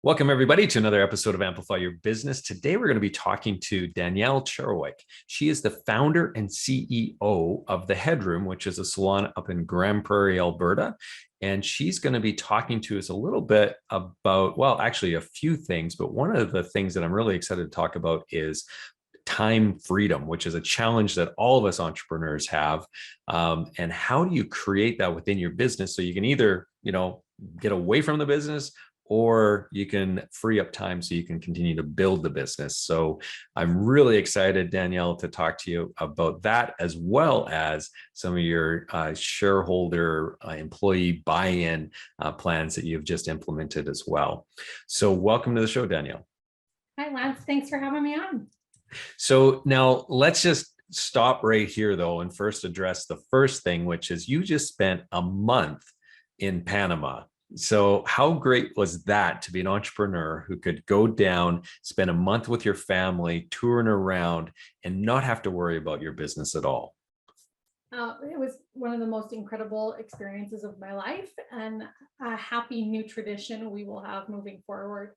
Welcome, everybody, to another episode of Amplify Your Business. Today, we're going to be talking to Danielle Cherewk. She is the founder and CEO of the Headroom, which is a salon up in Grand Prairie, Alberta. And she's going to be talking to us a little bit about, well, actually a few things, but one of the things that I'm really excited to talk about is time freedom, which is a challenge that all of us entrepreneurs have. And how do you create that within your business so you can either, get away from the business, or you can free up time so you can continue to build the business. So I'm really excited, Danielle, to talk to you about that, as well as some of your shareholder employee buy-in plans that you've just implemented as well. So welcome to the show, Danielle. Hi, Lance. Thanks for having me on. So now let's just stop right here, though, and first address the first thing, which is you just spent a month in Panama. So how great was that to be an entrepreneur who could go down, spend a month with your family, touring around, and not have to worry about your business at all? It was one of the most incredible experiences of my life, and a happy new tradition we will have moving forward.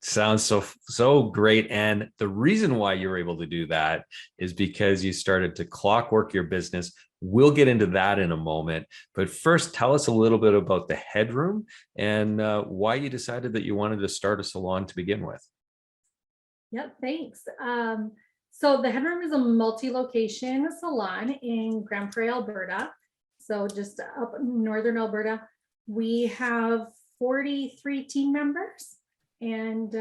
Sounds so great. And the reason why you're able to do that is because you started to clockwork your business. We'll get into that in a moment. But first, tell us a little bit about the Headroom and why you decided that you wanted to start a salon to begin with. Yep, thanks. So the Headroom is a multi-location salon in Grand Prairie, Alberta. So just up northern Alberta. We have 43 team members and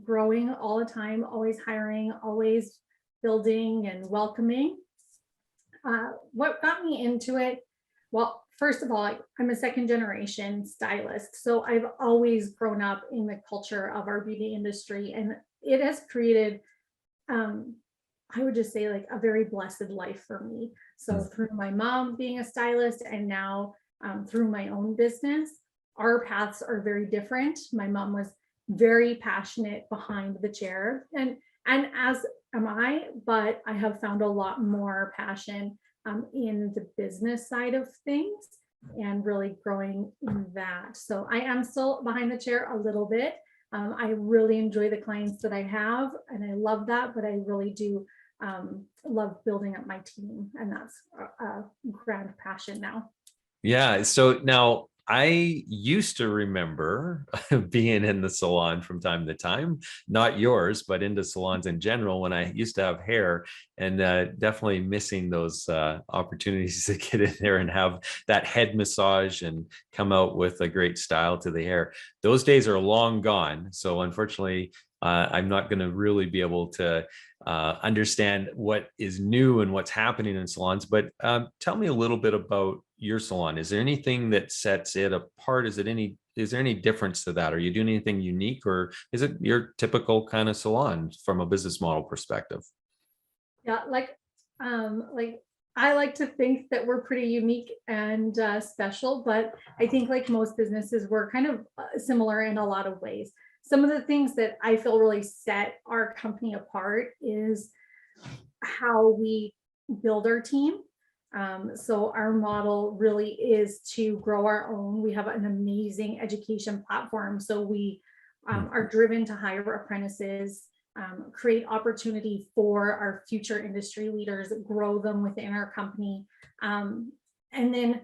growing all the time, always hiring, always building and welcoming. What got me into it? Well, first of all, I'm a second generation stylist. So I've always grown up in the culture of our beauty industry, and it has created, I would just say, like a very blessed life for me. So through my mom being a stylist and now through my own business, our paths are very different. My mom was very passionate behind the chair, and as am I, but I have found a lot more passion in the business side of things and really growing in that. So I am still behind the chair a little bit. I really enjoy the clients that I have, and I love that, but I really do love building up my team, and that's a grand passion now. Yeah. So now I used to remember being in the salon from time to time, not yours, but into salons in general when I used to have hair, and definitely missing those opportunities to get in there and have that head massage and come out with a great style to the hair. Those days are long gone. So unfortunately, I'm not going to really be able to understand what is new and what's happening in salons. But tell me a little bit about your salon. Is there anything that sets it apart? Is there any difference to that? Are you doing anything unique, or is it your typical kind of salon from a business model perspective? Yeah, like I like to think that we're pretty unique and special, but I think like most businesses, we're kind of similar in a lot of ways. Some of the things that I feel really set our company apart is how we build our team. So our model really is to grow our own. We have an amazing education platform. So we are driven to hire apprentices, create opportunity for our future industry leaders, grow them within our company. And then,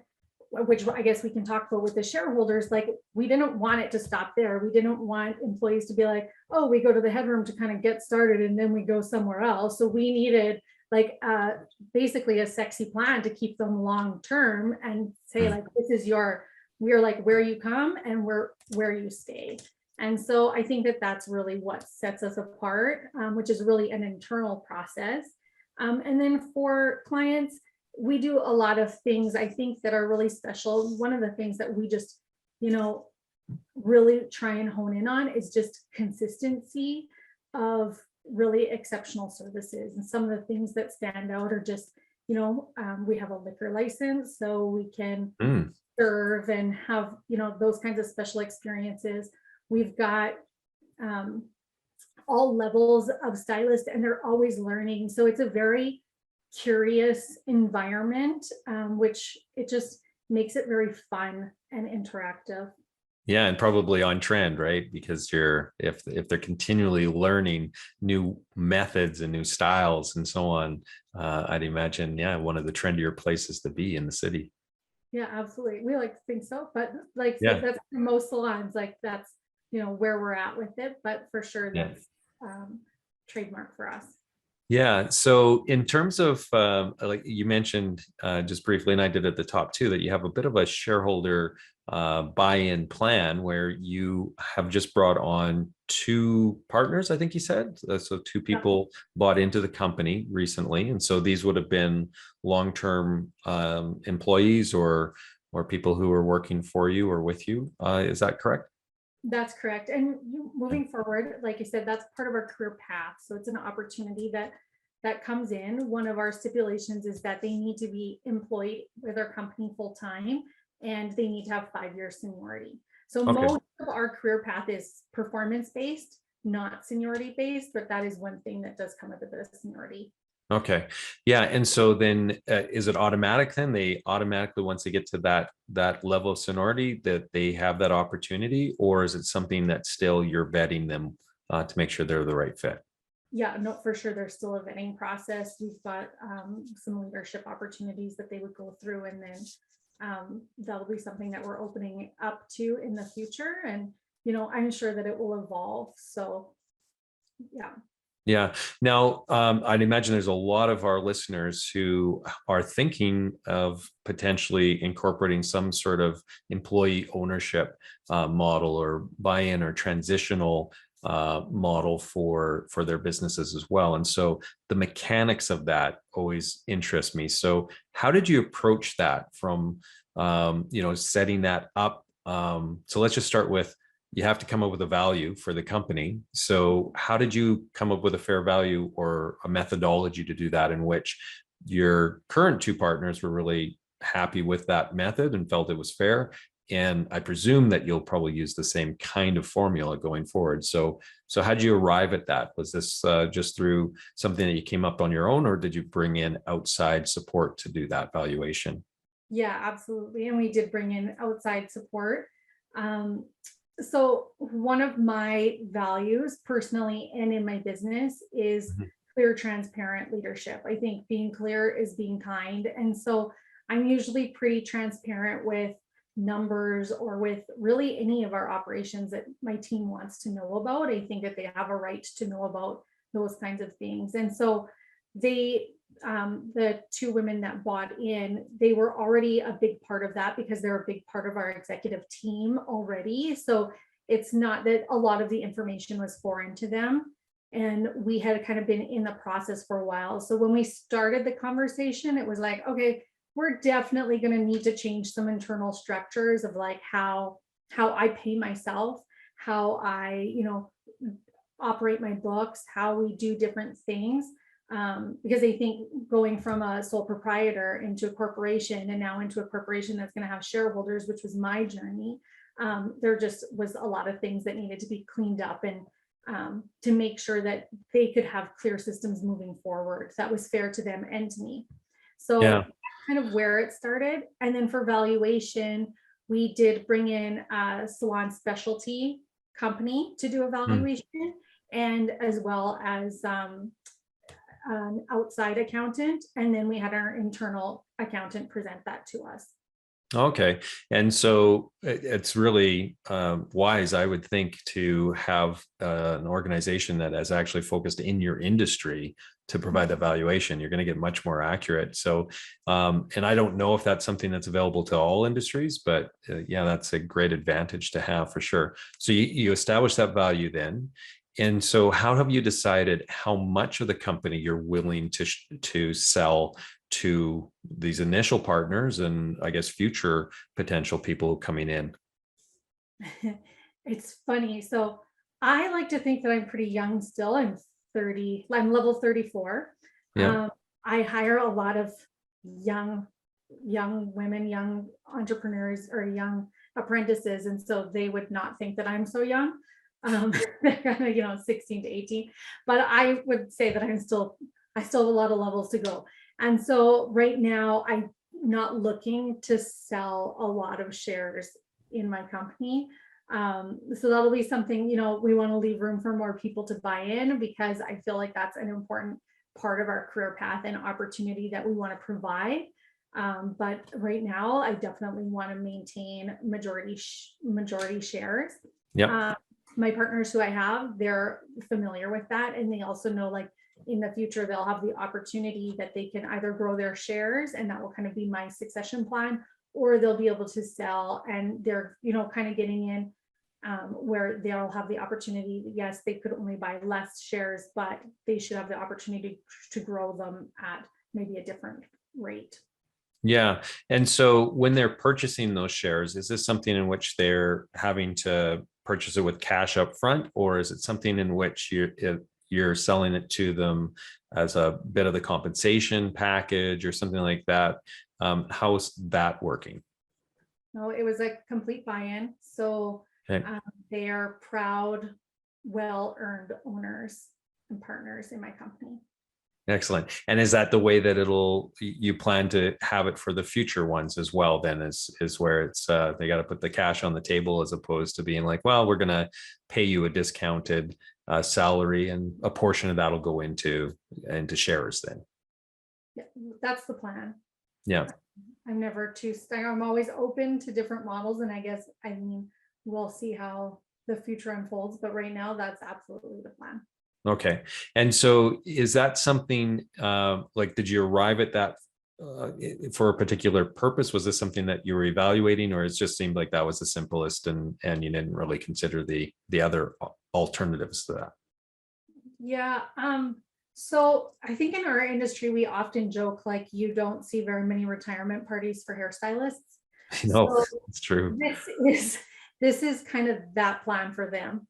which I guess we can talk about with the shareholders, like we didn't want it to stop there. We didn't want employees to be like, oh, we go to the Headroom to kind of get started and then we go somewhere else. So we needed like basically a sexy plan to keep them long term and say like, this is we're like where you come and we're where you stay. And so I think that that's really what sets us apart, which is really an internal process. And then for clients, we do a lot of things I think that are really special. One of the things that we just, really try and hone in on is just consistency of really exceptional services. And some of the things that stand out are just, we have a liquor license, so we can serve and have, those kinds of special experiences. We've got all levels of stylists, and they're always learning. So it's a very curious environment, which it just makes it very fun and interactive. Yeah, and probably on trend, right? Because if they're continually learning new methods and new styles and so on, I'd imagine, yeah, one of the trendier places to be in the city. Yeah, absolutely. We like to think so, but like Yeah, that's for most salons, like that's, where we're at with it, but for sure yeah. that's trademark for us. Yeah. So in terms of like you mentioned just briefly, and I did at the top too, that you have a bit of a shareholder buy-in plan where you have just brought on two partners, I think you said. So two Yeah, people bought into the company recently, and so these would have been long-term employees or people who are working for you or with you. Is that correct? that's correct. And moving forward, like you said, that's part of our career path. So it's an opportunity that comes in. One of our stipulations is that they need to be employed with our company full time and they need to have 5 years seniority. So Okay. most of our career path is performance based, not seniority based, but that is one thing that does come with a bit of seniority. Okay. Yeah. And so then is it automatic then? They automatically, once they get to that level of seniority, that they have that opportunity, or is it something that still you're vetting them to make sure they're the right fit? Yeah, no, for sure. There's still a vetting process. We've got some leadership opportunities that they would go through, and then that'll be something that we're opening up to in the future. And I'm sure that it will evolve. So, yeah. Yeah. Now, I'd imagine there's a lot of our listeners who are thinking of potentially incorporating some sort of employee ownership model or buy-in or transitional model for their businesses as well. And so the mechanics of that always interest me. So how did you approach that from setting that up? So let's just start with you have to come up with a value for the company. So how did you come up with a fair value or a methodology to do that in which your current two partners were really happy with that method and felt it was fair? And I presume that you'll probably use the same kind of formula going forward. So how did you arrive at that? Was this just through something that you came up on your own, or did you bring in outside support to do that valuation? Yeah, absolutely. And we did bring in outside support. Um, so one of my values personally and in my business is Mhm. clear, transparent leadership. I think being clear is being kind. And so I'm usually pretty transparent with numbers or with really any of our operations that my team wants to know about. I think that they have a right to know about those kinds of things. And so they the two women that bought in, they were already a big part of that because they're a big part of our executive team already. So it's not that a lot of the information was foreign to them. And we had kind of been in the process for a while. So when we started the conversation, it was like, okay, we're definitely going to need to change some internal structures of like how I pay myself, how I, operate my books, how we do different things, because I think going from a sole proprietor into a corporation and now into a corporation that's going to have shareholders, which was my journey, there just was a lot of things that needed to be cleaned up and to make sure that they could have clear systems moving forward that was fair to them and to me. So Yeah. kind of where it started. And then for valuation, we did bring in a salon specialty company to do a Hmm. valuation, and as well as an outside accountant, and then we had our internal accountant present that to us. Okay. And so it's really wise, I would think, to have an organization that is actually focused in your industry to provide that valuation. You're going to get much more accurate. So, and I don't know if that's something that's available to all industries, but yeah, that's a great advantage to have for sure. So you establish that value then. And so how have you decided how much of the company you're willing to sell to these initial partners and I guess future potential people coming in? It's funny. So I like to think that I'm pretty young still. I'm 30, I'm level 34. Yeah. Um, I hire a lot of young, young women, young entrepreneurs or young apprentices. And so they would not think that I'm so young. They're kind of, 16 to 18. But I would say that I still have a lot of levels to go. And so right now I'm not looking to sell a lot of shares in my company. So that'll be something, we want to leave room for more people to buy in, because I feel like that's an important part of our career path and opportunity that we want to provide. But right now, I definitely want to maintain majority shares. Yeah. My partners who I have, they're familiar with that, and they also know, like, in the future they'll have the opportunity that they can either grow their shares, and that will kind of be my succession plan, or they'll be able to sell, and they're kind of getting in where they'll have the opportunity. Yes, they could only buy less shares, but they should have the opportunity to grow them at maybe a different rate. Yeah. And so when they're purchasing those shares, is this something in which they're having to purchase it with cash up front, or is it something in which you're selling it to them as a bit of the compensation package or something like that? How's that working? No, it was a complete buy-in. So Okay. they are proud, well-earned owners and partners in my company. Excellent. And is that the way that you plan to have it for the future ones as well? Then is where it's they got to put the cash on the table, as opposed to being like, well, we're going to pay you a discounted salary, and a portion of that will go into shares then. Yeah, that's the plan. Yeah. I'm never too, I'm always open to different models, and we'll see how the future unfolds, but right now that's absolutely the plan. Okay. And so is that something like, did you arrive at that for a particular purpose? Was this something that you were evaluating, or it just seemed like that was the simplest, and you didn't really consider the other alternatives to that? Yeah. So I think in our industry, we often joke, like, you don't see very many retirement parties for hairstylists. No, So it's true. this is kind of that plan for them.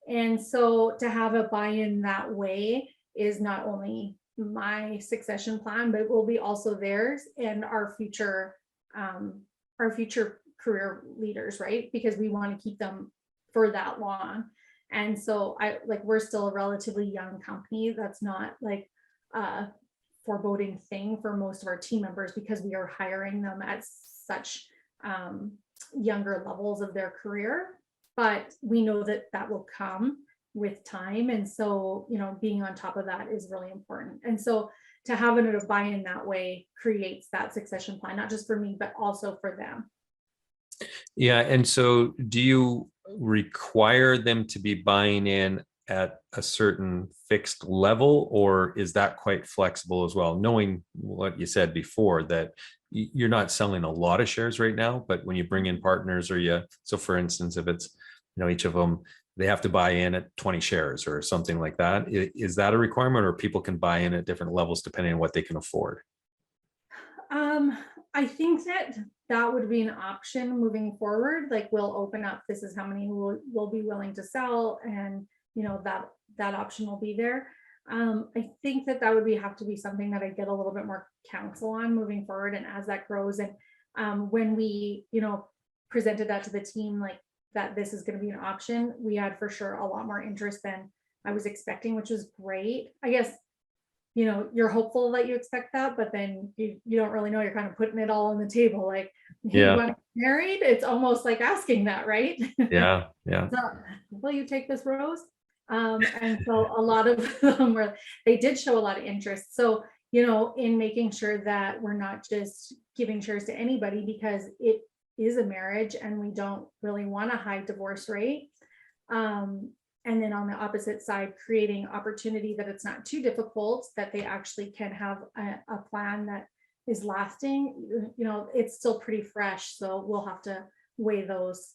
And so to have a buy-in that way is not only my succession plan, but it will be also theirs and our future career leaders, right? Because we want to keep them for that long. And so we're still a relatively young company. That's not like a foreboding thing for most of our team members, because we are hiring them at such younger levels of their career. But we know that will come with time. And so, being on top of that is really important. And so to have a buy-in that way creates that succession plan, not just for me, but also for them. Yeah. And so do you require them to be buying in at a certain fixed level, or is that quite flexible as well? Knowing what you said before, that you're not selling a lot of shares right now, but when you bring in partners, so for instance, if it's, each of them, they have to buy in at 20 shares or something like that. Is that a requirement, or people can buy in at different levels depending on what they can afford? I think that would be an option moving forward. Like, we'll open up, this is how many we'll be willing to sell, and that option will be there. I think that would have to be something that I get a little bit more counsel on moving forward, and as that grows. And when we presented that to the team, like, that this is going to be an option, we had for sure a lot more interest than I was expecting, which was great. I guess you're hopeful that you expect that, but then you don't really know. You're kind of putting it all on the table. Like, hey, you want to get married? It's almost like asking that, right? Yeah. So, will you take this rose? And so a lot of them they did show a lot of interest. So, in making sure that we're not just giving shares to anybody, because it is a marriage and we don't really want a high divorce rate. And then on the opposite side, creating opportunity that it's not too difficult, that they actually can have a plan that is lasting. It's still pretty fresh. So we'll have to weigh those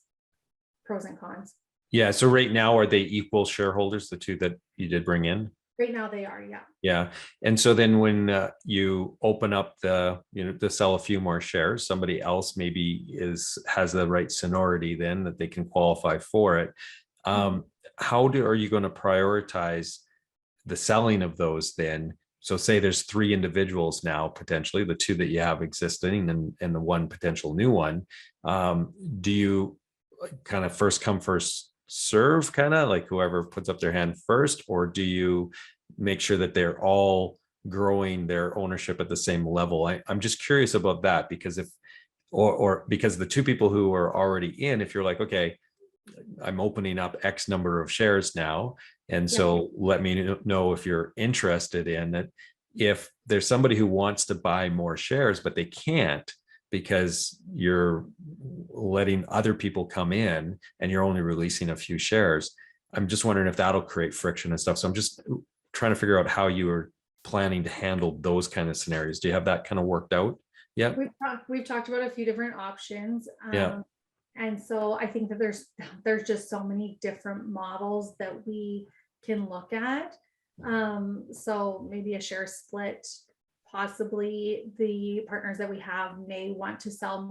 pros and cons. Yeah. So right now, are they equal shareholders, the two that you did bring in? Right now they are, yeah. Yeah. And so then when you open up to sell a few more shares, somebody else maybe has the right seniority then that they can qualify for it. How are you going to prioritize the selling of those then? So say there's 3 individuals now, potentially the 2 that you have existing and the 1 potential new one. Do you kind of first come, first serve, kind of like whoever puts up their hand first, or do you make sure that they're all growing their ownership at the same level? I'm just curious about that, because because the 2 people who are already in, if you're like, okay, I'm opening up X number of shares now. And Yeah. so let me know if you're interested in it. If there's somebody who wants to buy more shares, but they can't because you're letting other people come in and you're only releasing a few shares, I'm just wondering if that'll create friction and stuff. So I'm just trying to figure out how you are planning to handle those kind of scenarios. Do you have that kind of worked out yet? We've talked about a few different options. Yeah. And so I think that there's just so many different models that we can look at. So maybe a share split, possibly the partners that we have may want to sell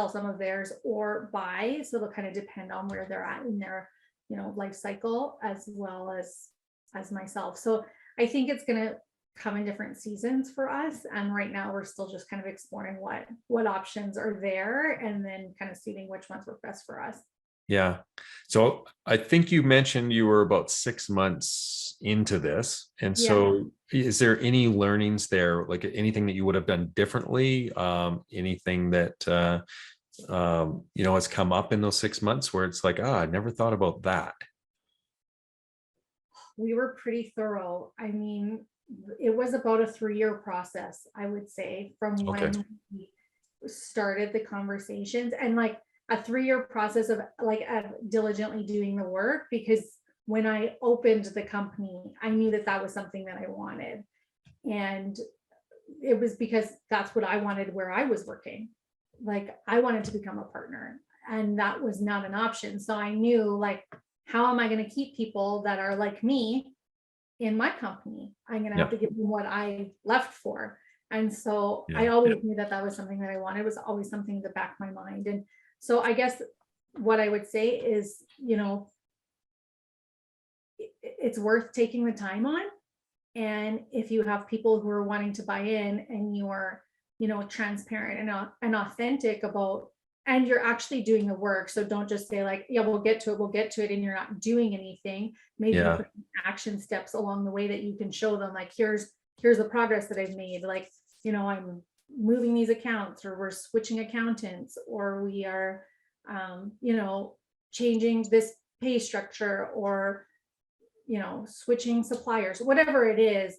some of theirs or buy. So it'll kind of depend on where they're at in their, life cycle, as well as myself. So I think it's going to come in different seasons for us. And right now we're still just kind of exploring what options are there, and then kind of seeing which ones work best for us. Yeah. So I think you mentioned you were about 6 months into this. And so is there any learnings there, like anything that you would have done differently? Anything that, has come up in those 6 months where it's like, I never thought about that. We were pretty thorough. I mean, it was about a 3-year process, I would say, from when we started the conversations, and like a 3-year process of diligently doing the work, because when I opened the company, I knew that was something that I wanted. And it was because that's what I wanted where I was working. Like, I wanted to become a partner, and that was not an option. So I knew, like, how am I going to keep people that are like me in my company? I'm going to have to give them what I left for. And so I always knew that was something that I wanted. It was always something in the back of my mind. And so I guess what I would say is, it's worth taking the time on. And if you have people who are wanting to buy in, and you are, transparent and authentic about, and you're actually doing the work. So don't just say like, yeah, we'll get to it, and you're not doing anything. Maybe you put action steps along the way that you can show them, like, here's the progress that I've made. Like, I'm moving these accounts, or we're switching accountants, or we are, changing this pay structure, or, switching suppliers, whatever it is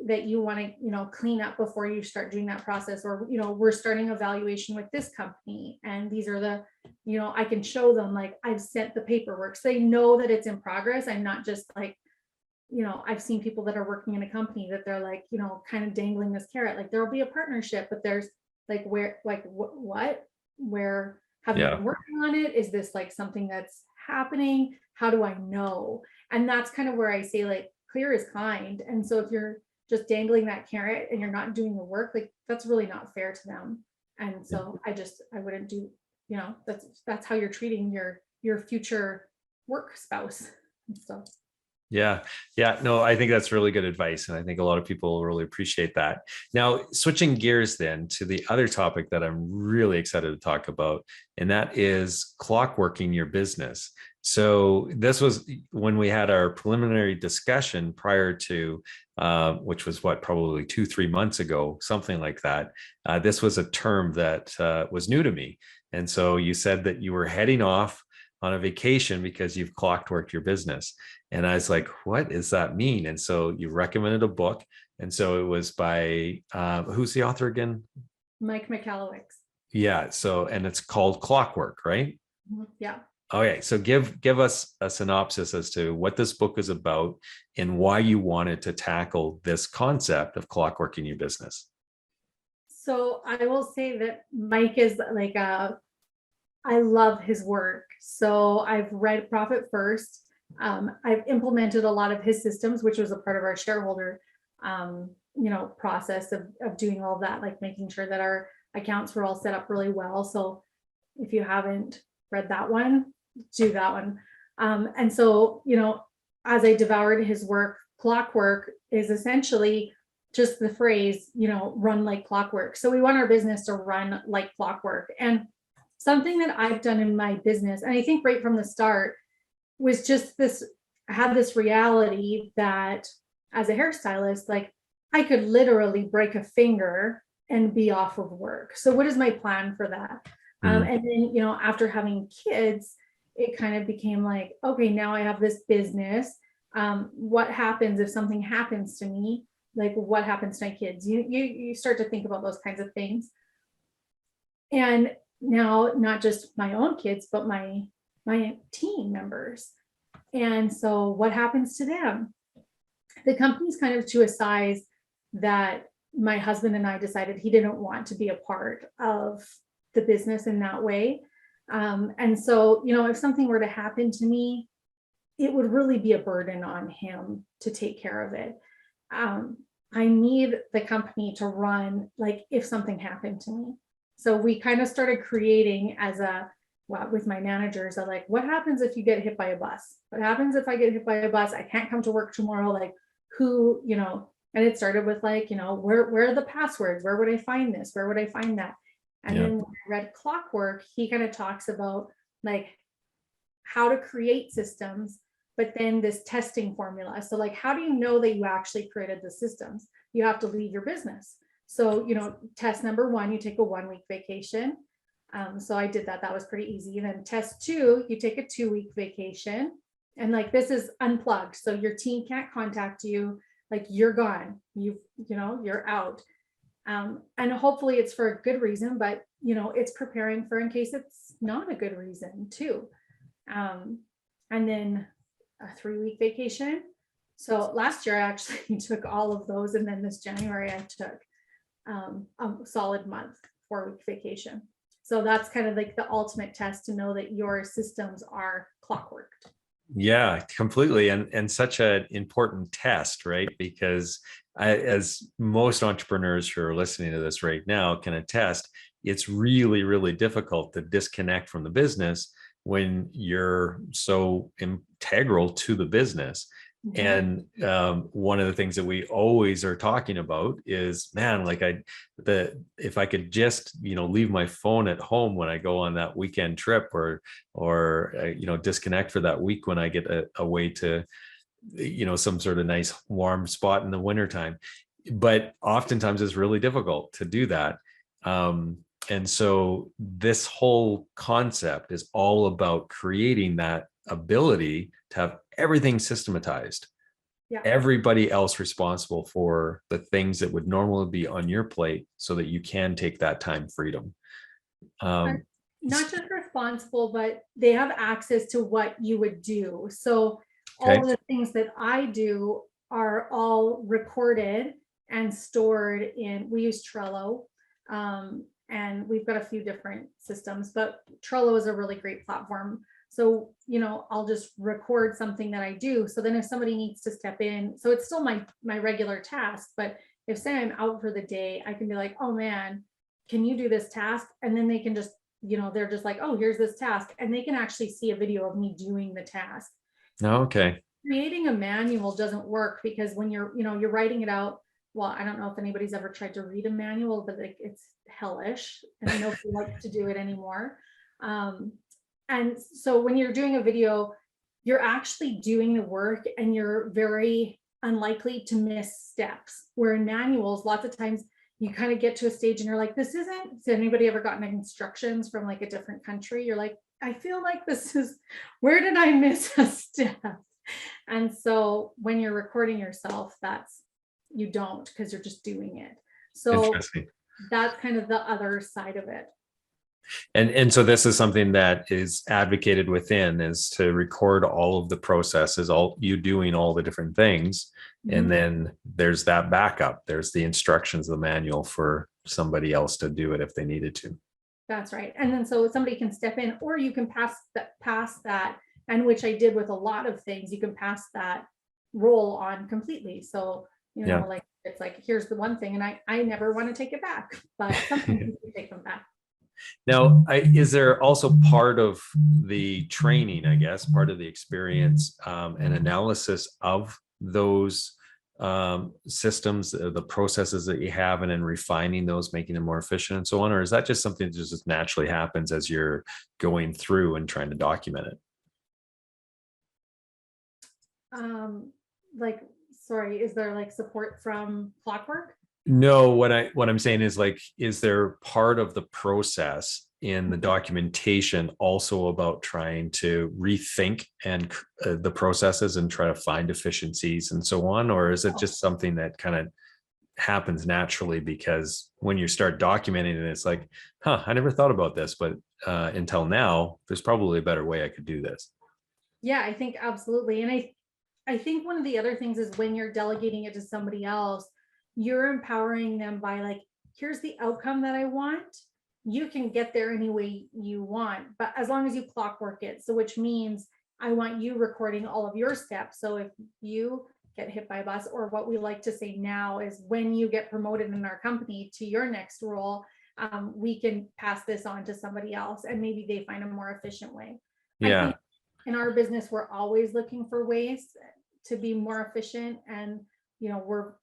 that you want to, clean up before you start doing that process. Or, we're starting evaluation with this company, and these are the, I can show them, like, I've sent the paperwork, so they know that it's in progress. I'm not just like, I've seen people that are working in a company that they're like, kind of dangling this carrot, like, there'll be a partnership, but there's like, where, like, what, where have you been working on it? Is this like something that's happening? How do I know? And that's kind of where I say, like, clear is kind. And so if you're just dangling that carrot and you're not doing the work, like, that's really not fair to them. And so I wouldn't do, that's how you're treating your future work spouse and stuff. Yeah. No, I think that's really good advice. And I think a lot of people will really appreciate that. Now, switching gears then to the other topic that I'm really excited to talk about, and that is clockworking your business. So this was when we had our preliminary discussion prior to, which was probably 2-3 months ago, something like that. This was a term that was new to me. And so you said that you were heading off on a vacation because you've clockworked your business. And I was like, what does that mean? And so you recommended a book. And so it was by, who's the author again? Mike McAllowicz. Yeah. So, and it's called Clockwork, right? Yeah. Okay. So give us a synopsis as to what this book is about and why you wanted to tackle this concept of clockworking your business. So I will say that Mike is like I love his work. So I've read Profit First. I've implemented a lot of his systems, which was a part of our shareholder, process of doing all that, like making sure that our accounts were all set up really well. So if you haven't read that one, do that one. And so, as I devoured his work, clockwork is essentially just the phrase, run like clockwork. So we want our business to run like clockwork. And something that I've done in my business, and I think right from the start, was just this, I had this reality that as a hairstylist, like, I could literally break a finger and be off of work. So what is my plan for that? And then, after having kids, it kind of became like, okay, now I have this business. What happens if something happens to me? Like, what happens to my kids? You start to think about those kinds of things. And now, not just my own kids, but my team members. And so what happens to them? The company's kind of to a size that my husband and I decided he didn't want to be a part of the business in that way. And so, if something were to happen to me, it would really be a burden on him to take care of it. I need the company to run like if something happened to me. So we kind of started creating with my managers, are like, what happens if you get hit by a bus? What happens if I get hit by a bus? I can't come to work tomorrow. Like, who, and it started with like, where are the passwords? Where would I find this? Where would I find that? And then when I read Clockwork, he kind of talks about like how to create systems, but then this testing formula. So like, how do you know that you actually created the systems? You have to leave your business. So, test number 1, you take a 1-week vacation. So I did that. That was pretty easy. And then test 2, you take a 2-week vacation. And like, this is unplugged. So your team can't contact you. Like, you're gone. You're out. And hopefully it's for a good reason, but it's preparing for in case it's not a good reason too. And then a 3-week vacation. So last year I actually took all of those. And then this January I took a solid month, 4-week vacation. So that's kind of like the ultimate test to know that your systems are clockworked. Yeah, completely. And such an important test, right? Because as most entrepreneurs who are listening to this right now can attest, it's really, really difficult to disconnect from the business when you're so integral to the business. And one of the things that we always are talking about is, man, like if I could just, leave my phone at home when I go on that weekend trip or disconnect for that week when I get away to, some sort of nice warm spot in the wintertime. But oftentimes it's really difficult to do that. And so this whole concept is all about creating that ability to have everything systematized. Yeah. Everybody else responsible for the things that would normally be on your plate so that you can take that time freedom. Not just responsible, but they have access to what you would do. So all of the things that I do are all recorded and stored in, we use Trello. And we've got a few different systems, but Trello is a really great platform. So, I'll just record something that I do. So then if somebody needs to step in, so it's still my regular task, but if say I'm out for the day, I can be like, oh man, can you do this task? And then they can just, they're just like, oh, here's this task. And they can actually see a video of me doing the task. Okay. Creating a manual doesn't work because when you're writing it out, well, I don't know if anybody's ever tried to read a manual, but it's hellish and nobody likes to do it anymore. And so when you're doing a video, you're actually doing the work and you're very unlikely to miss steps. Where in manuals, lots of times you kind of get to a stage and you're like, this isn't, has anybody ever gotten instructions from like a different country? You're like, I feel like this is, where did I miss a step? And so when you're recording yourself, you don't, because you're just doing it. So that's kind of the other side of it. And so this is something that is advocated within, is to record all of the processes, all you doing all the different things. Mm-hmm. And then there's that backup. There's the instructions, the manual for somebody else to do it if they needed to. That's right. And then so somebody can step in, or you can pass that, and which I did with a lot of things, you can pass that role on completely. So, like it's like, here's the one thing, and I never want to take it back, but sometimes you can take them back. Now, is there also part of the training, I guess, part of the experience and analysis of those systems, the processes that you have, and then refining those, making them more efficient and so on? Or is that just something that just naturally happens as you're going through and trying to document it? Sorry, is there like support from Clockwork? No, what I'm saying is like, is there part of the process in the documentation also about trying to rethink and the processes and try to find efficiencies and so on, or is it just something that kind of happens naturally because when you start documenting it, it's like, huh, I never thought about this, but until now, there's probably a better way I could do this. Yeah, I think absolutely. And I think one of the other things is when you're delegating it to somebody else, you're empowering them by like, here's the outcome that I want. You can get there any way you want, but as long as you clockwork it. So which means I want you recording all of your steps. So if you get hit by a bus, or what we like to say now is when you get promoted in our company to your next role, we can pass this on to somebody else and maybe they find a more efficient way. I Yeah. think in our business, we're always looking for ways to be more efficient. And, you know,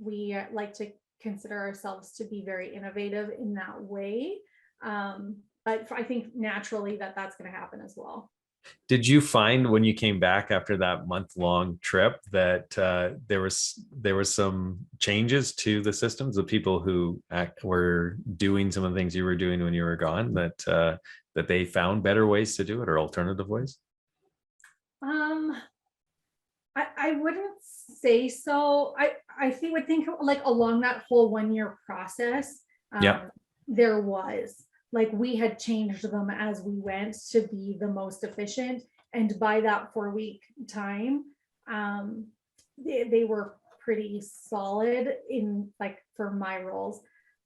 we like to consider ourselves to be very innovative in that way. But I think naturally that's going to happen as well. Did you find when you came back after that month-long trip that there was some changes to the systems of people who were doing some of the things you were doing when you were gone, that they found better ways to do it or alternative ways? Um, I wouldn't say so. Would think like along that whole 1 year process, Yeah. there was like we had changed them as we went to be the most efficient. And by that 4 week time, they were pretty solid in like for my roles.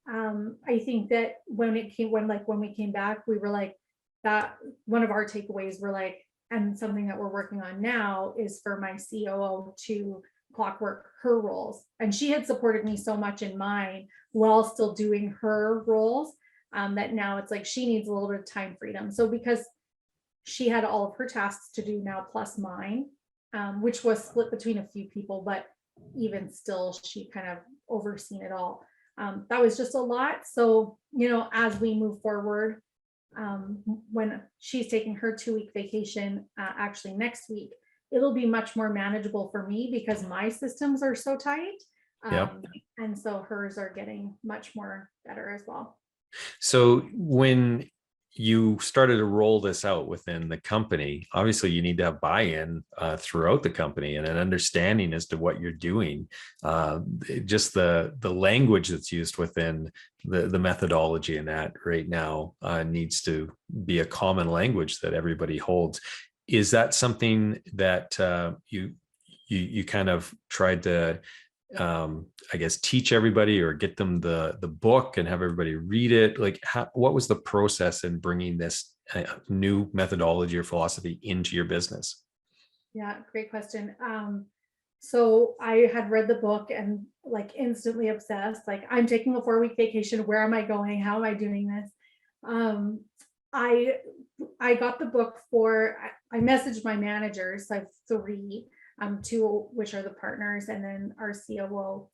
I think that when we came back, we were like that one of our takeaways were like, and something that we're working on now is for my COO to clockwork her roles. And she had supported me so much in mine while still doing her roles, that now it's like she needs a little bit of time freedom. So because she had all of her tasks to do now plus mine, which was split between a few people, but even still, she kind of overseen it all. That was just a lot. So, you know, as we move forward, when she's taking her 2 week vacation, actually next week, it'll be much more manageable for me because my systems are so tight. Yeah. And so hers are getting much more better as well. So when you started to roll this out within the company, obviously you need to have buy-in throughout the company and an understanding as to what you're doing. Just the language that's used within the methodology in that right now needs to be a common language that everybody holds. Is that something that you kind of tried to I guess teach everybody or get them the book and have everybody read it? Like what was the process in bringing this new methodology or philosophy into your business? Yeah, great question. So I had read the book and like instantly obsessed, like I'm taking a 4 week vacation. Where am I going? How am I doing this? Um, I I got the book I messaged my managers. I have three, two which are the partners, and then our COO.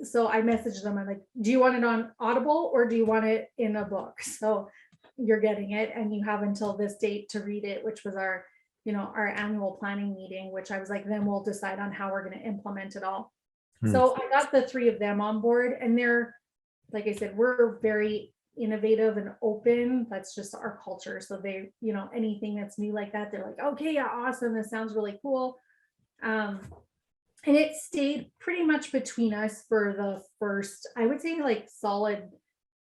So I messaged them. I'm like, do you want it on Audible or do you want it in a book? So you're getting it, and you have until this date to read it, which was our, you know, our annual planning meeting, which I was like, then we'll decide on how we're going to implement it all. So I got the three of them on board, and they're, like I said, we're very innovative and open. That's just our culture. So they, you know, anything that's new like that, they're like, okay, yeah, awesome. This sounds really cool. And it stayed pretty much between us for the first, I would say like solid,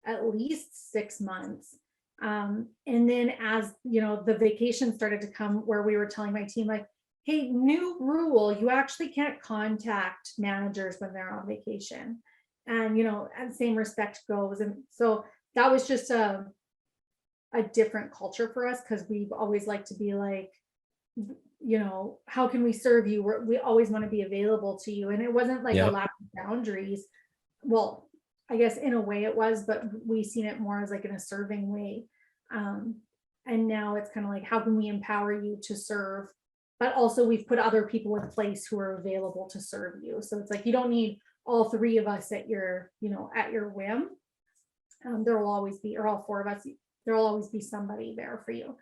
at least 6 months. And then as, you know, the vacation started to come where we were telling my team like, hey, new rule, you actually can't contact managers when they're on vacation. And, you know, and same respect goes. And so that was just a different culture for us, because we've always liked to be like, you know, how can we serve you? We always want to be available to you. And it wasn't like a lack of boundaries. Well, I guess in a way it was, but we seen it more as like in a serving way. And now it's kind of like, how can we empower you to serve? But also we've put other people in place who are available to serve you. So it's like, you don't need all three of us at your, you know, at your whim. There will always be, or all four of us, there will always be somebody there for you.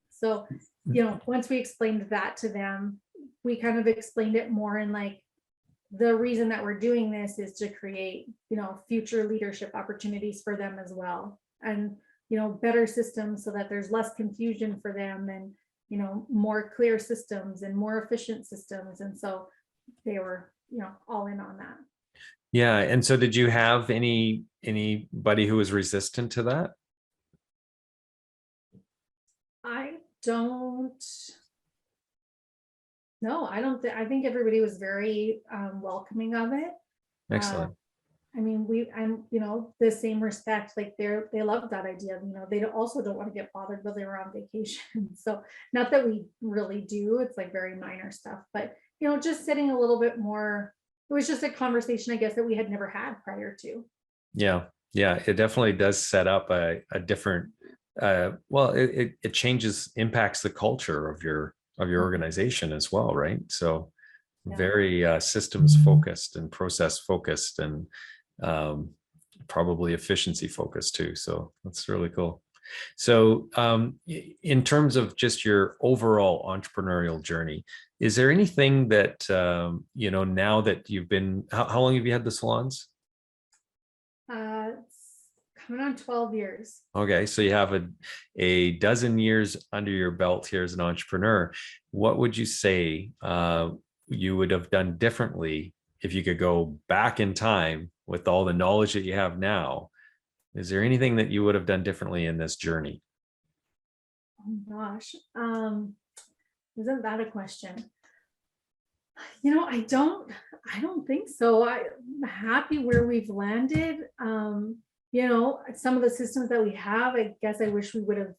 So, you know, once we explained that to them, we kind of explained it more in like, the reason that we're doing this is to create, future leadership opportunities for them as well. And, better systems so that there's less confusion for them, and, more clear systems and more efficient systems. And so they were, all in on that. Yeah. And so did you have anybody who was resistant to that? I don't No, I think everybody was very welcoming of it. Excellent. I mean, I'm, the same respect, like they love that idea. They also don't want to get bothered when they were on vacation. So not that we really do, it's like very minor stuff, but just setting a little bit more, it was just a conversation, I guess, that we had never had prior to. Yeah. Yeah. It definitely does set up a different, well, it impacts the culture of your organization as well, right? So Yeah. very systems focused and process focused, and probably efficiency focused too. So that's really cool. So in terms of just your overall entrepreneurial journey, is there anything that, now that you've been, how long have you had the salons? It's coming on 12 years. Okay, so you have a dozen years under your belt here as an entrepreneur. What would you say you would have done differently if you could go back in time with all the knowledge that you have now? Is there anything that you would have done differently in this journey? Oh gosh, isn't that a question? I don't think so. I'm happy where we've landed. Some of the systems that we have, I guess I wish we would have,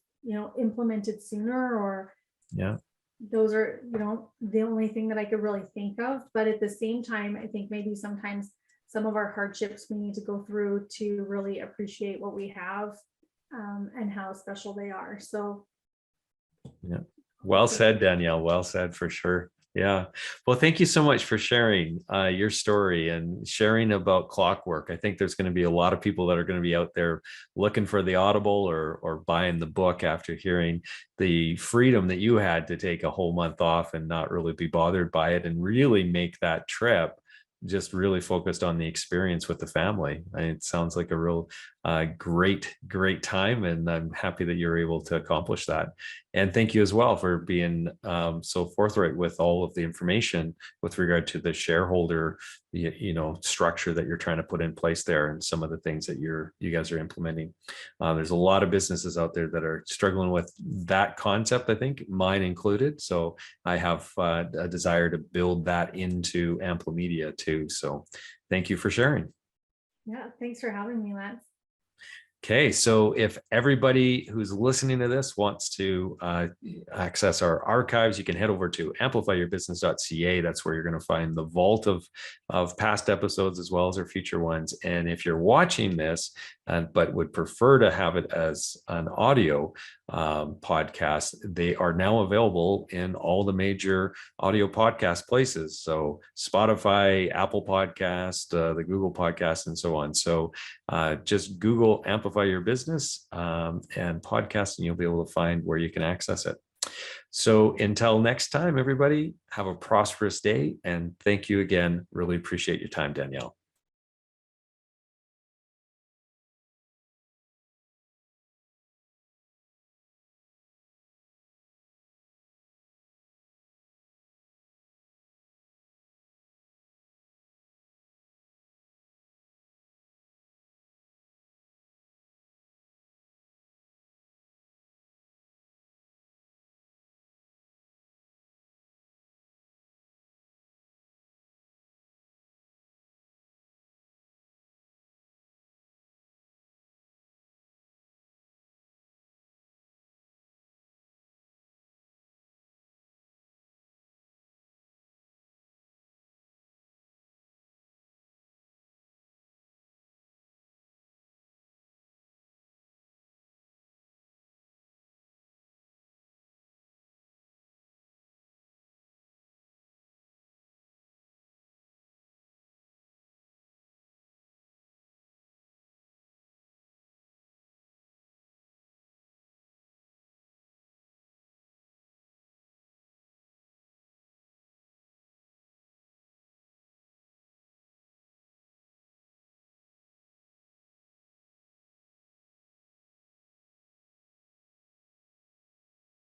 implemented sooner, or Yeah. those are, the only thing that I could really think of. But at the same time, I think maybe sometimes some of our hardships we need to go through to really appreciate what we have, and how special they are. So. Yeah. Well said, Danielle. Well said, for sure. Yeah. Well, thank you so much for sharing your story and sharing about Clockwork. I think there's going to be a lot of people that are going to be out there looking for the Audible or buying the book after hearing the freedom that you had to take a whole month off and not really be bothered by it, and really make that trip just really focused on the experience with the family. It sounds like a real great time, and I'm happy that you're able to accomplish that. And thank you as well for being so forthright with all of the information with regard to the shareholder structure that you're trying to put in place there, and some of the things that you guys are implementing. There's a lot of businesses out there that are struggling with that concept, I think, mine included. So I have a desire to build that into Amplimedia too. So thank you for sharing. Yeah, thanks for having me, Lance. Okay, so if everybody who's listening to this wants to access our archives, you can head over to amplifyyourbusiness.ca. That's where you're going to find the vault of past episodes as well as our future ones. And if you're watching this, but would prefer to have it as an audio podcast, they are now available in all the major audio podcast places. So Spotify, Apple Podcast, the Google Podcast, and so on. So just Google Amplify Your Business and podcast, and you'll be able to find where you can access it. So until next time, everybody, have a prosperous day. And thank you again. Really appreciate your time, Danielle.